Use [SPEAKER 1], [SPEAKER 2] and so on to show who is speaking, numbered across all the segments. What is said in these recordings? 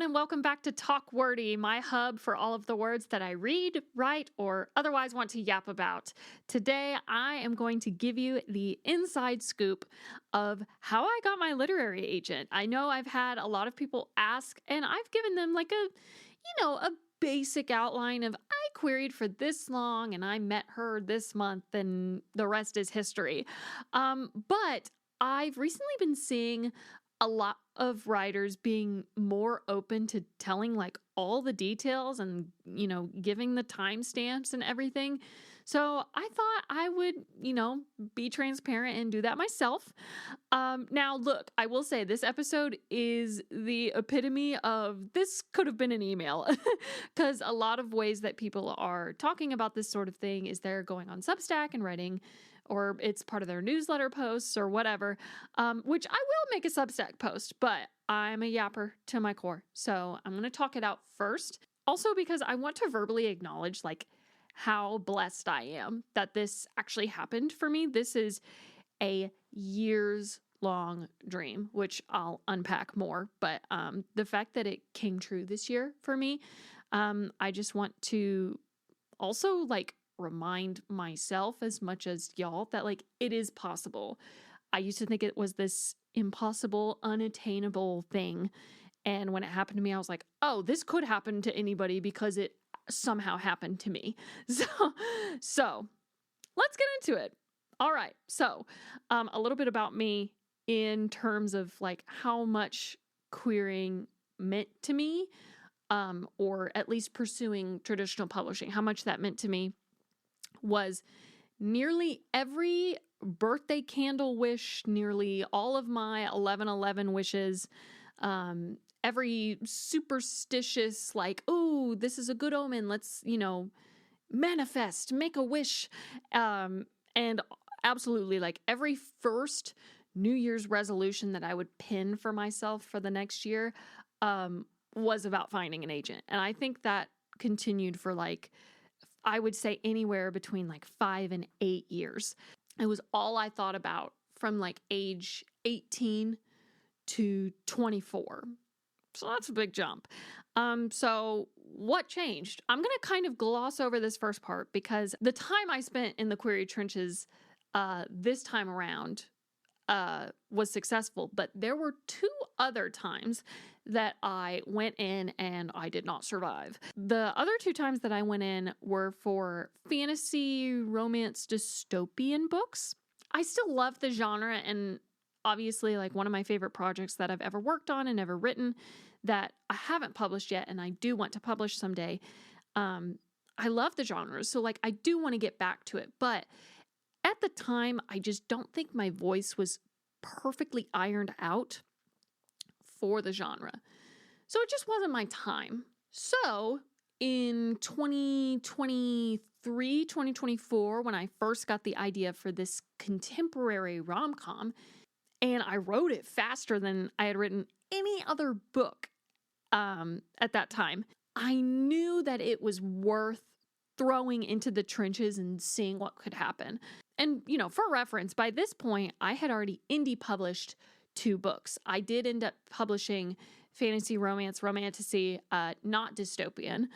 [SPEAKER 1] and welcome back to Talk Wordy, my hub for all of the words that I read, write, or otherwise want to yap about. Today, I am going to give you the inside scoop of how I got my literary agent. I know I've had a lot of people ask, and I've given them like a basic outline of I queried for this long and I met her this month and the rest is history. But I've recently been seeing a lot of writers being more open to telling like all the details and, giving the timestamps and everything. So I thought I would, be transparent and do that myself. Now, look, I will say this episode is the epitome of this could have been an email because a lot of ways that people are talking about this sort of thing is they're going on Substack and writing, or it's part of their newsletter posts or whatever, which I will make a Substack post, but I'm a yapper to my core. So I'm going to talk it out first. Also because I want to verbally acknowledge like how blessed I am that this actually happened for me. This is a years long dream, which I'll unpack more. But the fact that it came true this year for me, I just want to also like remind myself as much as y'all that like it is possible. I used to think it was this impossible, unattainable thing. And when it happened to me, I was like, oh, this could happen to anybody because it somehow happened to me. So let's get into it. All right. So a little bit about me in terms of like how much querying meant to me, or at least pursuing traditional publishing, how much that meant to me was nearly every birthday candle wish, nearly all of my 11/11 wishes, every superstitious, like, oh, this is a good omen. Let's, manifest, make a wish. And absolutely like every first New Year's resolution that I would pin for myself for the next year, was about finding an agent. And I think that continued for like, I would say anywhere between like 5 and 8 years. It was all I thought about from like age 18 to 24. So that's a big jump. So what changed? I'm going to kind of gloss over this first part because the time I spent in the query trenches this time around was successful, but there were 2 other times that I went in and I did not survive. The other 2 times that I went in were for fantasy, romance, dystopian books. I still love the genre, and obviously like one of my favorite projects that I've ever worked on and ever written that I haven't published yet and I do want to publish someday. I love the genres, so like I do want to get back to it, but at the time I just don't think my voice was perfectly ironed out for the genre. So it just wasn't my time. So in 2023, 2024, when I first got the idea for this contemporary rom-com, and I wrote it faster than I had written any other book at that time, I knew that it was worth throwing into the trenches and seeing what could happen. And, for reference, by this point, I had already indie published 2 books. I did end up publishing fantasy, romance, romantasy, not dystopian.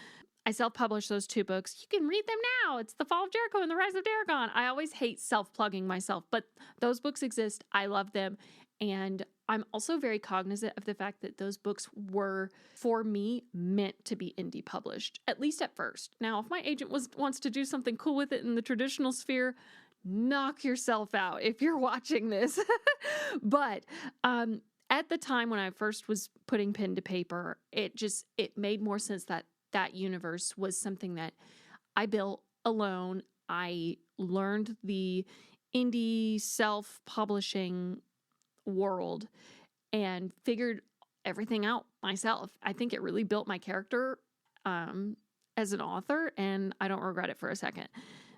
[SPEAKER 1] I self-published those 2 books. You can read them now. It's The Fall of Jericho and The Rise of Dagon. I always hate self-plugging myself, but those books exist. I love them. And I'm also very cognizant of the fact that those books were, for me, meant to be indie published, at least at first. Now, if my agent wants to do something cool with it in the traditional sphere, knock yourself out if you're watching this. But at the time when I first was putting pen to paper, it made more sense that universe was something that I built alone. I learned the indie self-publishing world and figured everything out myself. I think it really built my character as an author, and I don't regret it for a second.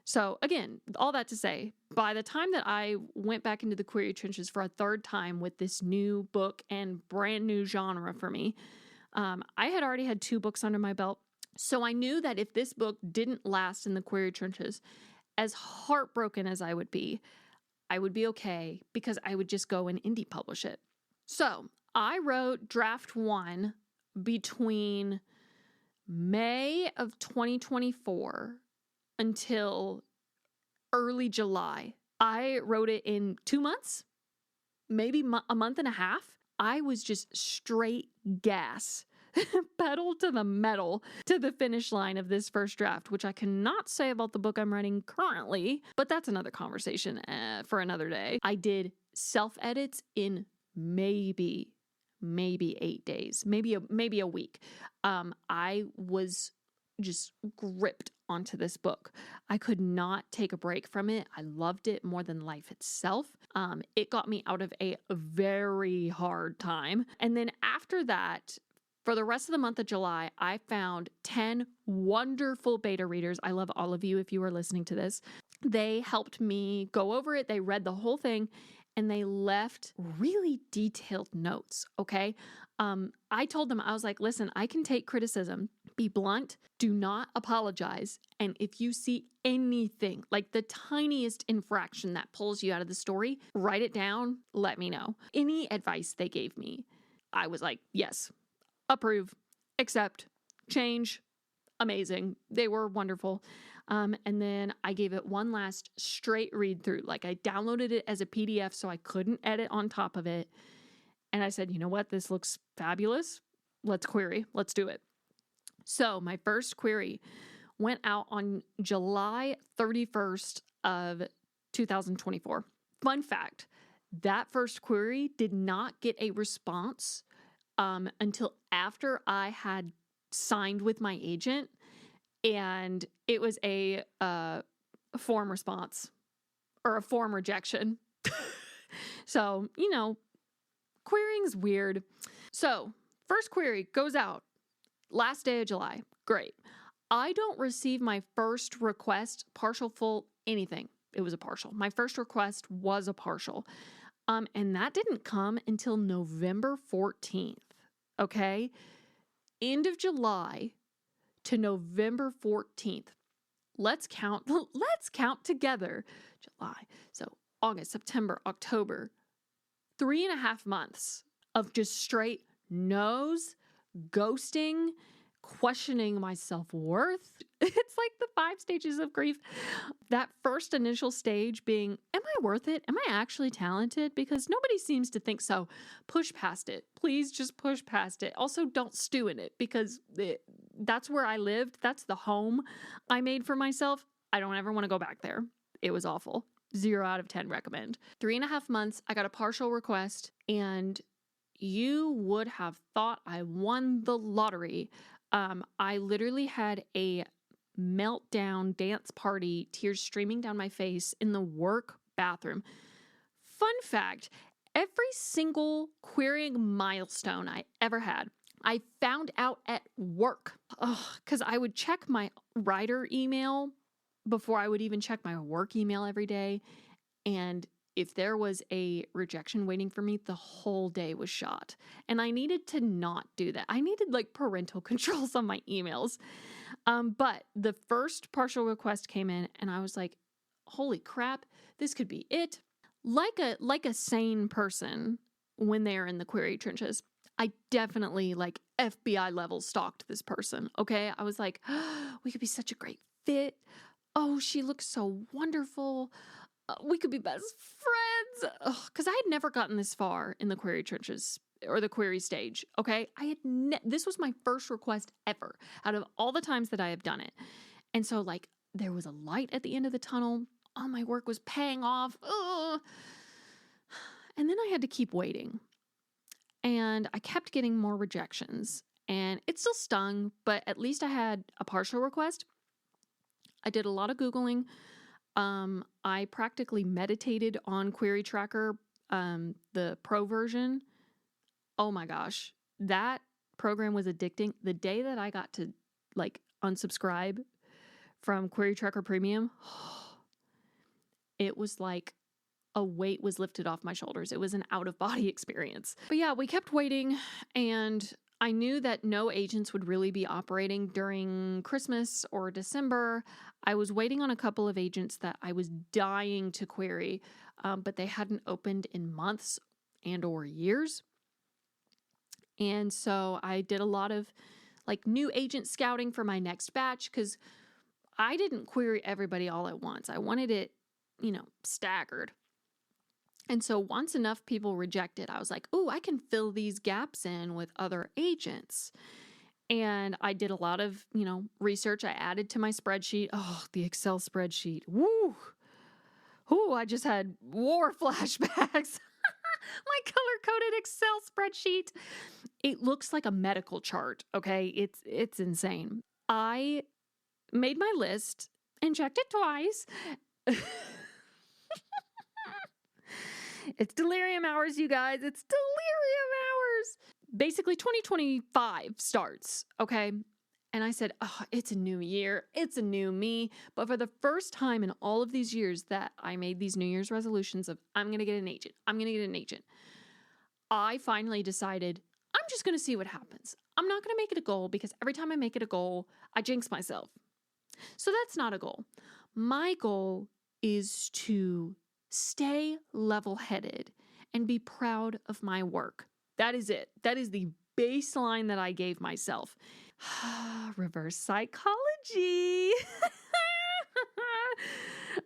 [SPEAKER 1] So again, all that to say, by the time that I went back into the query trenches for a 3rd time with this new book and brand new genre for me, I had already had 2 books under my belt. So I knew that if this book didn't last in the query trenches, as heartbroken as I would be okay because I would just go and indie publish it. So I wrote draft 1 between May of 2024 until early July. I wrote it in 2 months, maybe a month and a half. I was just straight gas, pedal to the metal to the finish line of this first draft, which I cannot say about the book I'm writing currently, but that's another conversation for another day. I did self-edits in maybe 8 days, maybe a week. I was just gripped onto this book. I could not take a break from it. I loved it more than life itself. It got me out of a very hard time. And then after that, for the rest of the month of July, I found 10 wonderful beta readers. I love all of you if you are listening to this. They helped me go over it. They read the whole thing and they left really detailed notes, okay? I told them, I was like, listen, I can take criticism, be blunt, do not apologize. And if you see anything, like the tiniest infraction that pulls you out of the story, write it down, let me know. Any advice they gave me, I was like, yes, approve, accept, change, amazing. They were wonderful. And then I gave it one last straight read through. Like I downloaded it as a PDF so I couldn't edit on top of it. And I said, you know what? This looks fabulous. Let's query. Let's do it. So my first query went out on July 31st of 2024. Fun fact, that first query did not get a response until after I had signed with my agent, and it was a form response or a form rejection. So, querying's weird. So, first query goes out last day of July. Great. I don't receive my first request, partial, full, anything. It was a partial. My first request was a partial. And that didn't come until November 14th. Okay? End of July to November 14th. Let's count together. July. So August, September, October. 3.5 months of just straight no's, ghosting, questioning my self-worth. It's like the 5 stages of grief. That first initial stage being, am I worth it? Am I actually talented? Because nobody seems to think so. Push past it. Please just push past it. Also, don't stew in it because that's where I lived. That's the home I made for myself. I don't ever want to go back there. It was awful. 0 out of 10 recommend. 3.5 months, I got a partial request, and you would have thought I won the lottery. I literally had a meltdown dance party, tears streaming down my face in the work bathroom. Fun fact, every single querying milestone I ever had, I found out at work. Because I would check my writer email before I would even check my work email every day. And if there was a rejection waiting for me, the whole day was shot. And I needed to not do that. I needed parental controls on my emails. But the first partial request came in and I was like, holy crap, this could be it. Like a sane person when they're in the query trenches, I definitely FBI level stalked this person. Okay. I was like, oh, we could be such a great fit. Oh, she looks so wonderful. We could be best friends. Because I had never gotten this far in the query trenches or the query stage. Okay. This was my first request ever out of all the times that I have done it. And so there was a light at the end of the tunnel. All my work was paying off. And then I had to keep waiting. And I kept getting more rejections. And it still stung, but at least I had a partial request. I did a lot of Googling. I practically meditated on Query Tracker, the pro version. Oh my gosh, that program was addicting. The day that I got to unsubscribe from Query Tracker Premium, it was like a weight was lifted off my shoulders. It was an out-of-body experience. But yeah, we kept waiting, and I knew that no agents would really be operating during Christmas or December. I was waiting on a couple of agents that I was dying to query, but they hadn't opened in months and or years. And so I did a lot of like new agent scouting for my next batch because I didn't query everybody all at once. I wanted it, staggered. And so once enough people rejected, I was like, oh, I can fill these gaps in with other agents. And I did a lot of, research I added to my spreadsheet. Oh, the Excel spreadsheet. Woo! Ooh, I just had war flashbacks. My color-coded Excel spreadsheet. It looks like a medical chart, okay? It's insane. I made my list and checked it twice. It's delirium hours, you guys. It's delirium hours. Basically, 2025 starts, okay? And I said, oh, it's a new year. It's a new me. But for the first time in all of these years that I made these New Year's resolutions of, I'm going to get an agent. I'm going to get an agent. I finally decided, I'm just going to see what happens. I'm not going to make it a goal because every time I make it a goal, I jinx myself. So that's not a goal. My goal is to stay level-headed and be proud of my work. That is it. That is the baseline that I gave myself. Reverse psychology.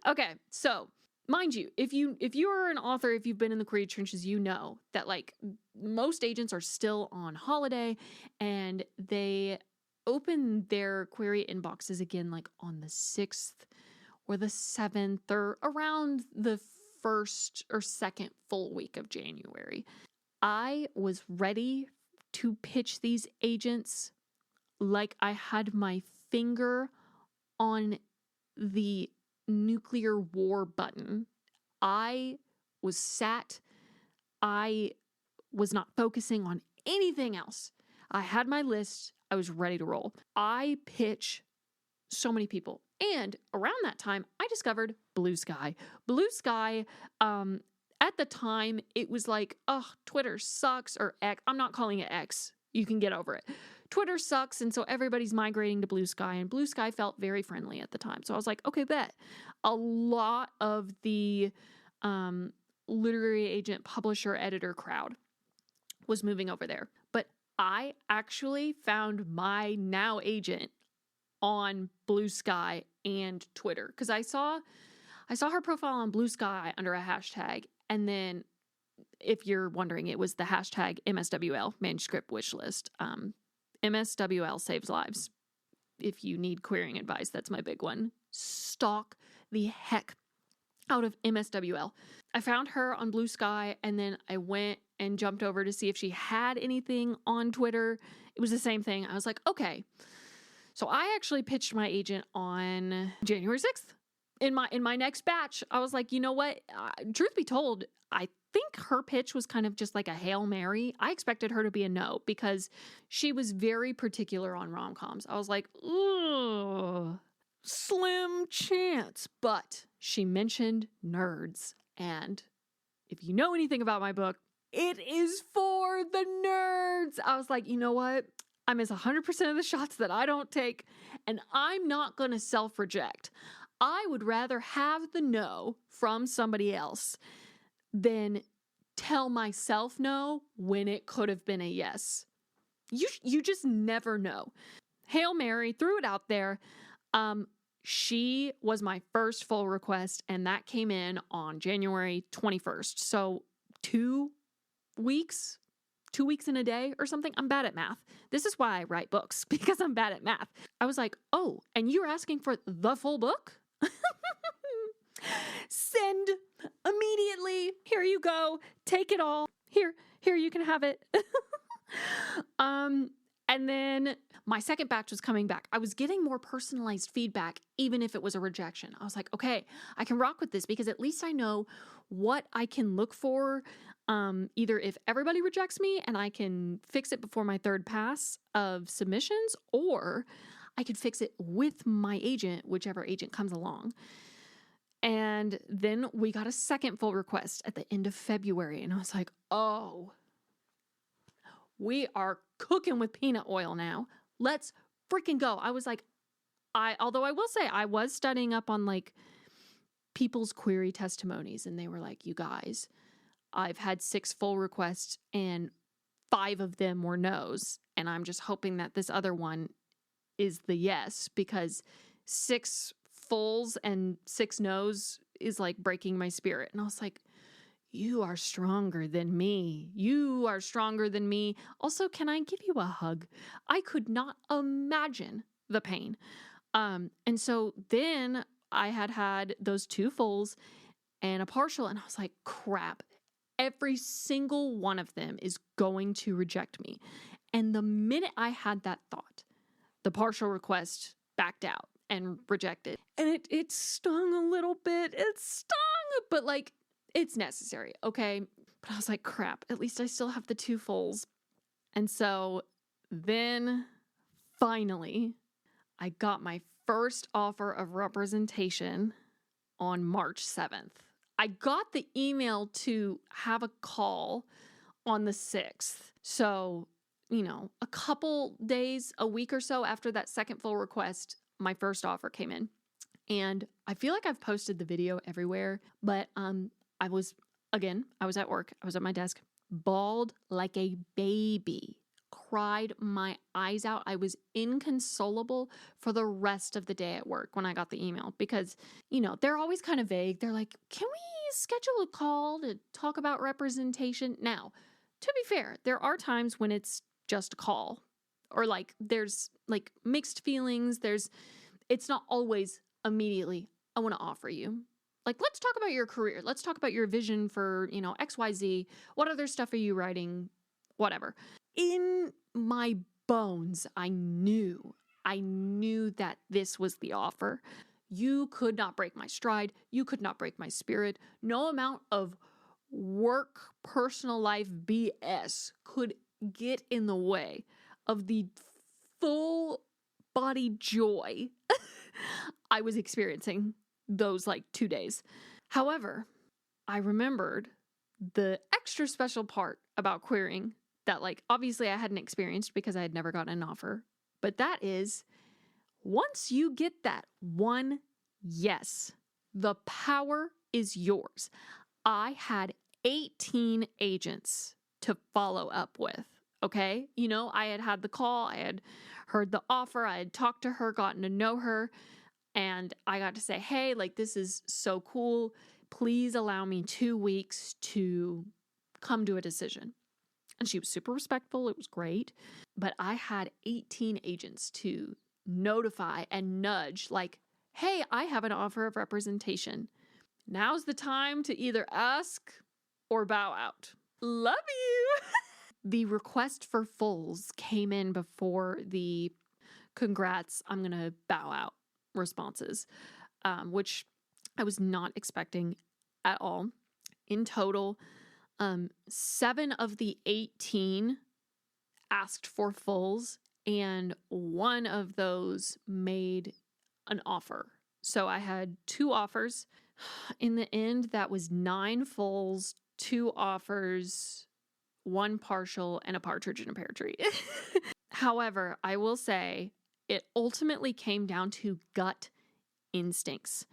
[SPEAKER 1] Okay, so mind you, if you are an author, if you've been in the query trenches, you know that like most agents are still on holiday and they open their query inboxes again like on the 6th or the 7th or around the first or second full week of January. I was ready to pitch these agents like I had my finger on the nuclear war button. I was sat. I was not focusing on anything else. I had my list. I was ready to roll. I pitch so many people. And around that time, I discovered Blue Sky. Blue Sky, at the time, it was like, oh, Twitter sucks, or X. I'm not calling it X. You can get over it. Twitter sucks, and so everybody's migrating to Blue Sky, and Blue Sky felt very friendly at the time. So I was like, okay, bet. A lot of the literary agent, publisher, editor crowd was moving over there. But I actually found my now agent on Blue Sky and Twitter because I saw her profile on Blue Sky under a hashtag, and then if you're wondering, it was the hashtag MSWL, manuscript wish list. MSWL saves lives. If you need querying advice, that's my big one. Stalk the heck out of MSWL. I found her on Blue Sky, and then I went and jumped over to see if she had anything on Twitter. It was the same thing. I was like, okay. So I actually pitched my agent on January 6th. In my next batch, I was like, you know what? Truth be told, I think her pitch was kind of just like a Hail Mary. I expected her to be a no because she was very particular on rom-coms. I was like, ugh, slim chance. But she mentioned nerds. And if you know anything about my book, it is for the nerds. I was like, you know what? I miss 100% of the shots that I don't take, and I'm not going to self-reject. I would rather have the no from somebody else than tell myself no when it could have been a yes. You just never know. Hail Mary, threw it out there. She was my first full request, and that came in on January 21st. So 2 weeks in a day or something. I'm bad at math. This is why I write books, because I'm bad at math. I was like, oh, and you're asking for the full book? Send immediately. Here you go. Take it all. Here, you can have it. And then my second batch was coming back. I was getting more personalized feedback, even if it was a rejection. I was like, okay, I can rock with this because at least I know what I can look for. Either if everybody rejects me and I can fix it before my third pass of submissions, or I could fix it with my agent, whichever agent comes along. And then we got a second full request at the end of February. And I was like, oh, we are cooking with peanut oil now. Let's freaking go. I was like, although I will say I was studying up on like people's query testimonies, and they were like, you guys, I've had 6 full requests and 5 of them were no's. And I'm just hoping that this other one is the yes, because 6 fulls and 6 no's is like breaking my spirit. And I was like, you are stronger than me. You are stronger than me. Also, can I give you a hug? I could not imagine the pain. And so then I had those 2 fulls and a partial, and I was like, crap, every single one of them is going to reject me. And the minute I had that thought, the partial request backed out and rejected. And it stung a little bit. It stung, but like, it's necessary, okay? But I was like, crap, at least I still have the 2 fulls. And so then finally, I got my first offer of representation on March 7th. I got the email to have a call on the 6th. So, a couple days, a week or so after that second full request, my first offer came in. And I feel like I've posted the video everywhere, but I was at work. I was at my desk, bawled like a baby, cried my eyes out. I was inconsolable for the rest of the day at work when I got the email because, they're always kind of vague. They're like, can we schedule a call to talk about representation? Now, to be fair, there are times when it's just a call or like there's like mixed feelings. It's not always immediately, I want to offer you. Like, let's talk about your career. Let's talk about your vision for, XYZ. What other stuff are you writing? Whatever. In my bones, I knew that this was the offer. You could not break my stride. You could not break my spirit. No amount of work, personal life BS could get in the way of the full body joy I was experiencing those 2 days. However, I remembered the extra special part about querying that obviously I hadn't experienced because I had never gotten an offer. But that is, once you get that one yes, the power is yours. I had 18 agents to follow up with. Okay. I had the call, I had heard the offer, I had talked to her, gotten to know her. And I got to say, hey, this is so cool. Please allow me 2 weeks to come to a decision. And she was super respectful. It was great. But I had 18 agents to notify and nudge hey, I have an offer of representation. Now's the time to either ask or bow out. Love you. The request for fulls came in before the congrats, I'm going to bow out responses, which I was not expecting at all. In total, 7 of the 18 asked for fulls, and 1 of those made an offer. So I had 2 offers. In the end, that was 9 fulls, 2 offers, 1 partial, and a partridge in a pear tree. However, I will say it ultimately came down to gut instincts.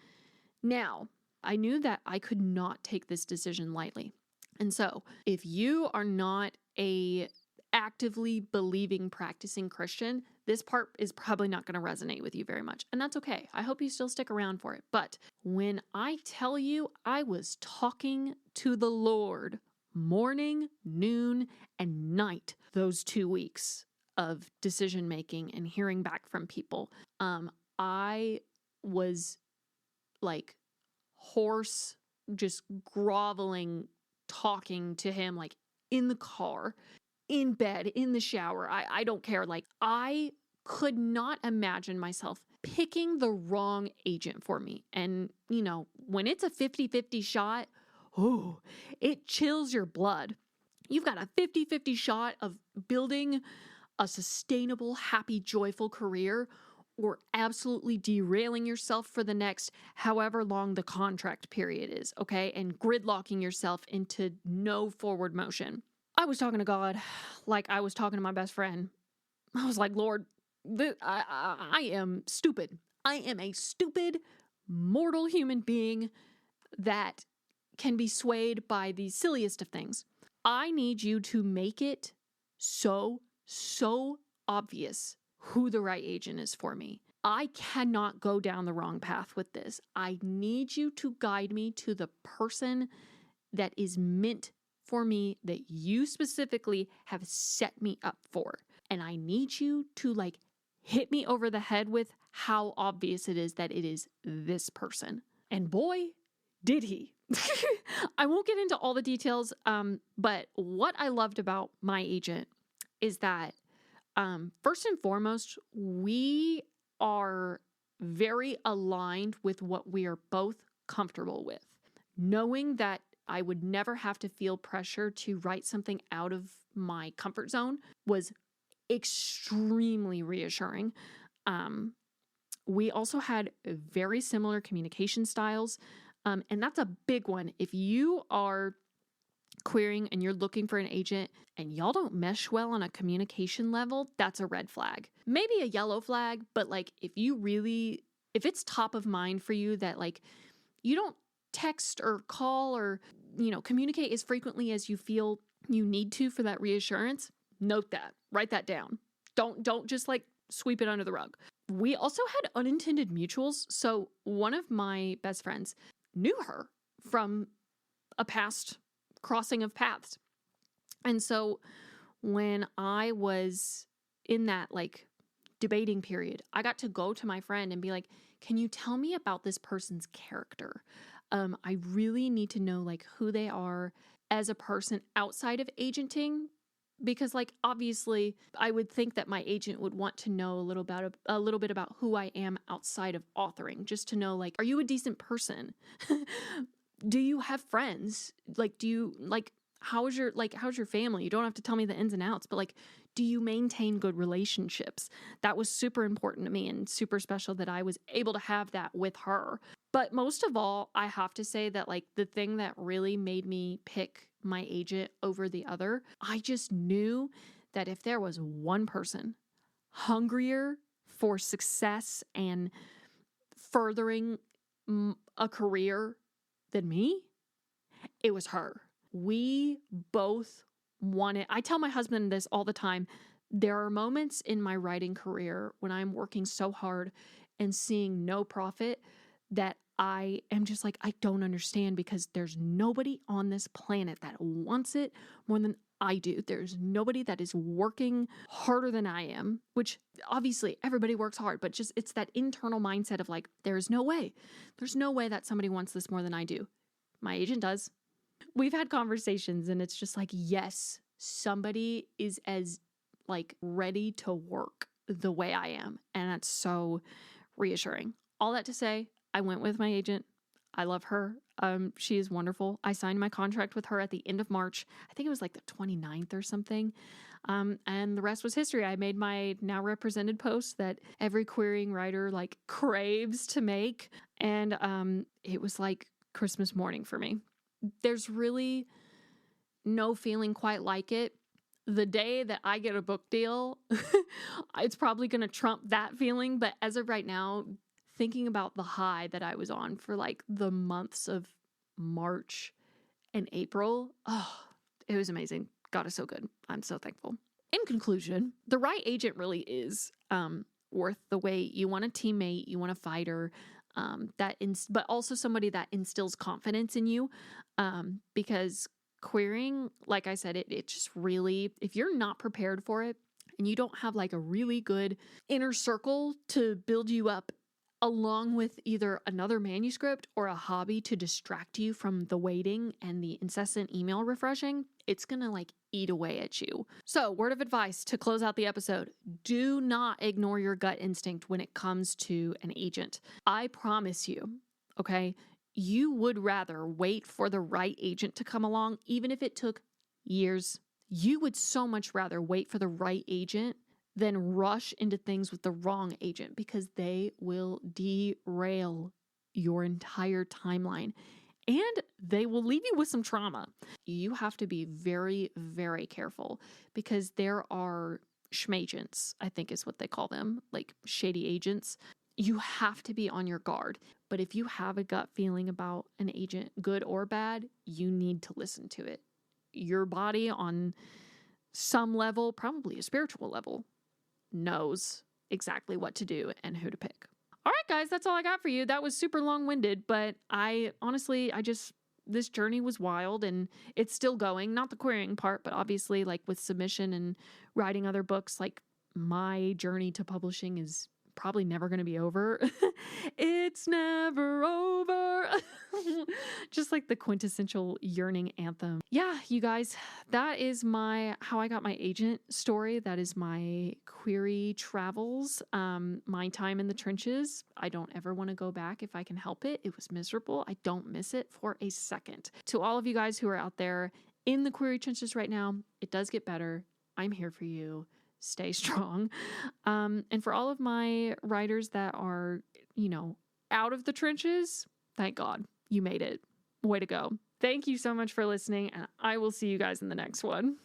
[SPEAKER 1] Now, I knew that I could not take this decision lightly. And so, if you are not a actively believing, practicing Christian, this part is probably not going to resonate with you very much. And that's okay. I hope you still stick around for it. But when I tell you I was talking to the Lord morning, noon, and night those 2 weeks of decision making and hearing back from people, I was hoarse, just groveling, talking to him in the car, in bed, in the shower. I don't care. I could not imagine myself picking the wrong agent for me. And, when it's a 50-50 shot, it chills your blood. You've got a 50-50 shot of building a sustainable, happy, joyful career, or absolutely derailing yourself for the next however long the contract period is, okay? And gridlocking yourself into no forward motion. I was talking to God like I was talking to my best friend. I was like, Lord, I am stupid. I am a stupid, mortal human being that can be swayed by the silliest of things. I need you to make it so obvious who the right agent is for me. I cannot go down the wrong path with this. I need you to guide me to the person that is meant for me, that you specifically have set me up for. And I need you to hit me over the head with how obvious it is that it is this person. And boy, did he. I won't get into all the details, but what I loved about my agent is that first and foremost, we are very aligned with what we are both comfortable with. Knowing that I would never have to feel pressure to write something out of my comfort zone was extremely reassuring. We also had very similar communication styles, and that's a big one. If you are querying and you're looking for an agent and y'all don't mesh well on a communication level, that's a red flag. Maybe a yellow flag, but if it's top of mind for you that you don't text or call or, communicate as frequently as you feel you need to for that reassurance, note that, write that down. Don't just sweep it under the rug. We also had unintended mutuals. So one of my best friends knew her from a past crossing of paths. And so when I was in that debating period, I got to go to my friend and be like, can you tell me about this person's character? I really need to know who they are as a person outside of agenting, because obviously I would think that my agent would want to know a little bit about who I am outside of authoring, just to know are you a decent person? Do you have friends? How's your family? You don't have to tell me the ins and outs, but do you maintain good relationships? That was super important to me and super special that I was able to have that with her. But most of all, I have to say that the thing that really made me pick my agent over the other, I just knew that if there was one person hungrier for success and furthering a career than me, it was her. We both wanted, I tell my husband this all the time, there are moments in my writing career when I'm working so hard and seeing no profit that I am just I don't understand, because there's nobody on this planet that wants it more than I do. There's nobody that is working harder than I am, which obviously everybody works hard, but just it's that internal mindset of there's no way that somebody wants this more than I do. My agent does. We've had conversations and it's just yes, somebody is as ready to work the way I am. And that's so reassuring. All that to say, I went with my agent. I love her. She is wonderful. I signed my contract with her at the end of March. I think it was the 29th or something. And the rest was history. I made my now represented post that every querying writer craves to make. And it was Christmas morning for me. There's really no feeling quite like it. The day that I get a book deal, it's probably going to trump that feeling. But as of right now, thinking about the high that I was on for the months of March and April, it was amazing. God is so good. I'm so thankful. In conclusion, the right agent really is worth the wait. You want a teammate, you want a fighter, but also somebody that instills confidence in you, because querying, like I said, it just really, if you're not prepared for it and you don't have a really good inner circle to build you up, along with either another manuscript or a hobby to distract you from the waiting and the incessant email refreshing, it's gonna eat away at you. So, word of advice to close out the episode: do not ignore your gut instinct when it comes to an agent. I promise you, okay, you would rather wait for the right agent to come along, even if it took years. You would so much rather wait for the right agent than rush into things with the wrong agent, because they will derail your entire timeline and they will leave you with some trauma. You have to be very, very careful, because there are schmagents, I think is what they call them, shady agents. You have to be on your guard. But if you have a gut feeling about an agent, good or bad, you need to listen to it. Your body on some level, probably a spiritual level, knows exactly what to do and who to pick. All right, guys, that's all I got for you. That was super long-winded, but this journey was wild and it's still going. Not the querying part, but obviously like with submission and writing other books, like my journey to publishing is probably never going to be over. It's never over. Just like the quintessential yearning anthem. Yeah, you guys, that is how I got my agent story. That is my query travels, my time in the trenches. I don't ever want to go back if I can help it. It was miserable. I don't miss it for a second. To all of you guys who are out there in the query trenches right now, it does get better. I'm here for you. Stay strong. And for all of my writers that are, out of the trenches, thank God you made it. Way to go. Thank you so much for listening, and I will see you guys in the next one.